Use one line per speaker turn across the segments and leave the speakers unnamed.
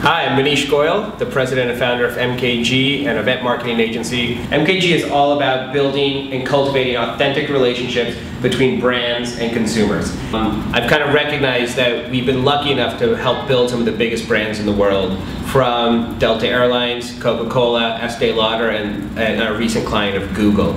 Hi, I'm Maneesh Goyal, the president and founder of MKG, an event marketing agency. MKG is all about building and cultivating authentic relationships between brands and consumers. I've kind of recognized that we've been lucky enough to help build some of the biggest brands in the world, from Delta Airlines, Coca-Cola, Estee Lauder, and our recent client of Google.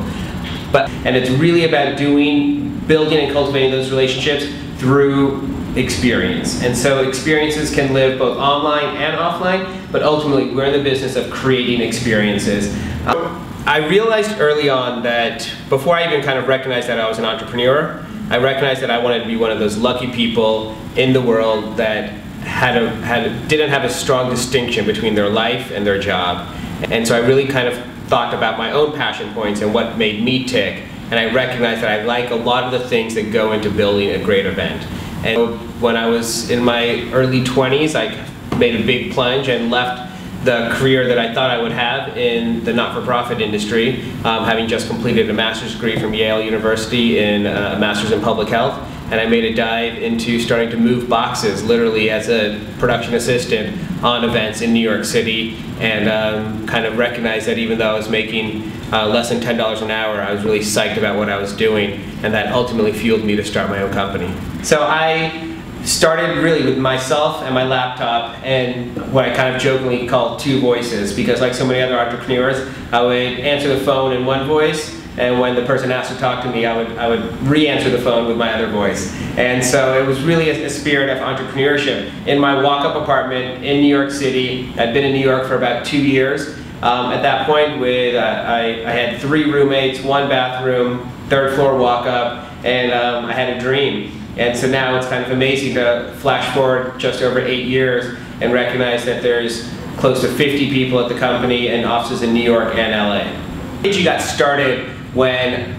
And it's really about building and cultivating those relationships through experience. And so experiences can live both online and offline, but ultimately we're in the business of creating experiences. I realized early on that before I even kind of recognized that I was an entrepreneur, I recognized that I wanted to be one of those lucky people in the world that didn't have a strong distinction between their life and their job. And so I really kind of thought about my own passion points and what made me tick, and I recognized that I like a lot of the things that go into building a great event. And when I was in my early 20s, I made a big plunge and left the career that I thought I would have in the not-for-profit industry, having just completed a master's degree from Yale University in a master's in public health. And I made a dive into starting to move boxes, literally as a production assistant on events in New York City, and kind of recognized that even though I was making less than $10 an hour, I was really psyched about what I was doing, and that ultimately fueled me to start my own company. So I started really with myself and my laptop and what I kind of jokingly call two voices, because like so many other entrepreneurs, I would answer the phone in one voice, and when the person asked to talk to me, I would re-answer the phone with my other voice. And so it was really a spirit of entrepreneurship. In my walk-up apartment in New York City, I'd been in New York for about 2 years. At that point, I had 3 roommates, 1 bathroom, 3rd floor walk-up, and I had a dream. And so now it's kind of amazing to flash forward just over 8 years and recognize that there's close to 50 people at the company and offices in New York and LA. MKG got started when,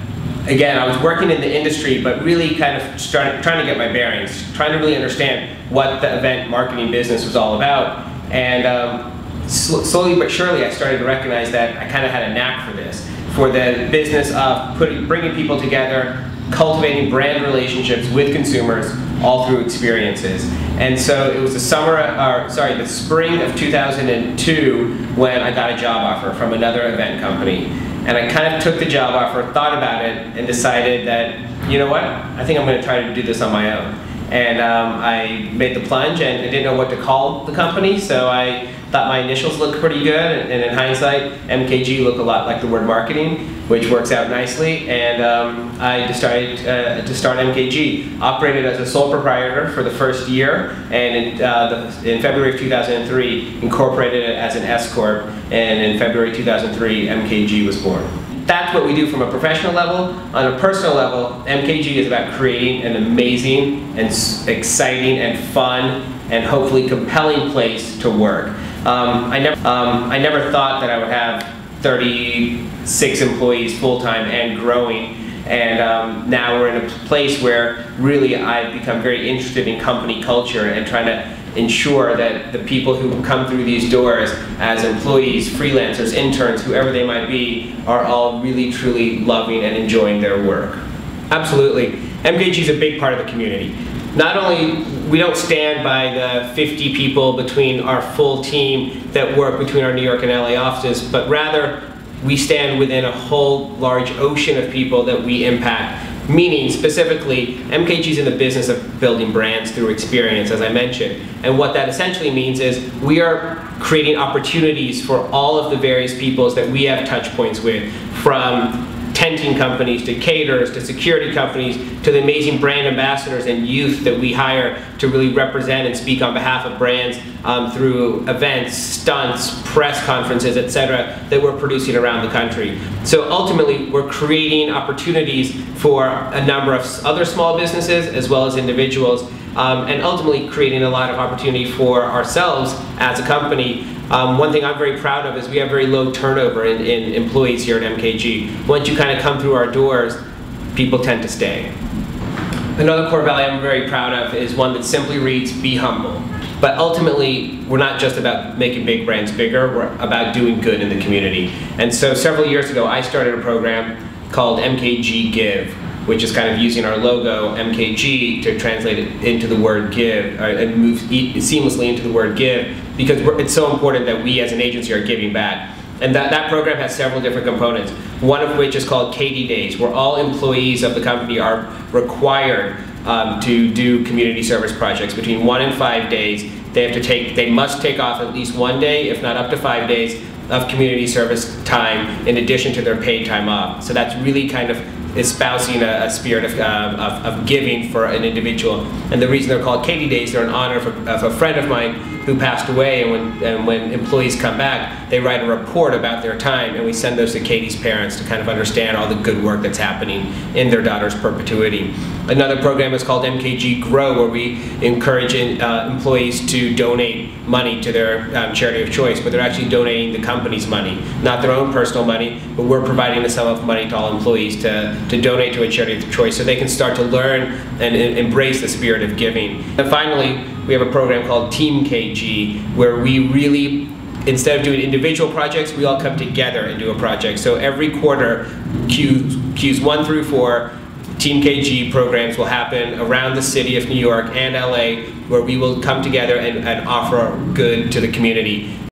again, I was working in the industry, but really kind of trying to get my bearings, trying to really understand what the event marketing business was all about. And slowly but surely, I started to recognize that I kind of had a knack for the business of bringing people together, cultivating brand relationships with consumers, all through experiences. And so it was the spring of 2002 when I got a job offer from another event company. And I kind of took the job offer, thought about it, and decided that, you know what, I think I'm going to try to do this on my own. And I made the plunge, and I didn't know what to call the company, so I thought my initials looked pretty good, and in hindsight, MKG looked a lot like the word marketing, which works out nicely, and I decided to start MKG. Operated as a sole proprietor for the first year, and in February of 2003, incorporated it as an S-Corp, and in February 2003, MKG was born. That's what we do from a professional level. On a personal lever, MKG is about creating an amazing and exciting and fun and hopefully compelling place to work. I never thought that I would have 36 employees full-time and growing, and now we're in a place where really I've become very interested in company culture and trying to ensure that the people who come through these doors as employees, freelancers, interns, whoever they might be, are all really truly loving and enjoying their work. Absolutely. MKG is a big part of the community. Not only we don't stand by the 50 people between our full team that work between our New York and LA offices, but rather we stand within a whole large ocean of people that we impact. Meaning, specifically, MKG is in the business of building brands through experience, as I mentioned. And what that essentially means is we are creating opportunities for all of the various peoples that we have touch points with, from tenting companies to caterers to security companies to the amazing brand ambassadors and youth that we hire to really represent and speak on behalf of brands through events, stunts, press conferences, etc. that we're producing around the country. So ultimately, we're creating opportunities for a number of other small businesses as well as individuals, and ultimately creating a lot of opportunity for ourselves as a company. One thing I'm very proud of is we have very low turnover in employees here at MKG. Once you kind of come through our doors, people tend to stay. Another core value I'm very proud of is one that simply reads, be humble. But ultimately, we're not just about making big brands bigger, we're about doing good in the community. And so several years ago, I started a program called MKG Give, which is kind of using our logo, MKG, to translate it into the word give, and move seamlessly into the word give, because it's so important that we as an agency are giving back. And that program has several different components, one of which is called Katie Days, where all employees of the company are required to do community service projects between 1 and 5 days. They must take off at least 1 day, if not up to 5 days, of community service time in addition to their paid time off. So that's really kind of espousing a spirit of giving for an individual. And the reason they're called Katie Days, they're in honor of a friend of mine who passed away, and when employees come back, they write a report about their time, and we send those to Katie's parents to kind of understand all the good work that's happening in their daughter's perpetuity. Another program is called MKG Grow, where we encourage employees to donate money to their charity of choice, but they're actually donating the company's money, not their own personal money, but we're providing a sum of money to all employees to donate to a charity of choice so they can start to learn and embrace the spirit of giving. And finally, we have a program called Team KG, where we really, instead of doing individual projects, we all come together and do a project. So every quarter, Qs 1 through 4, Team KG programs will happen around the city of New York and LA, where we will come together and offer good to the community.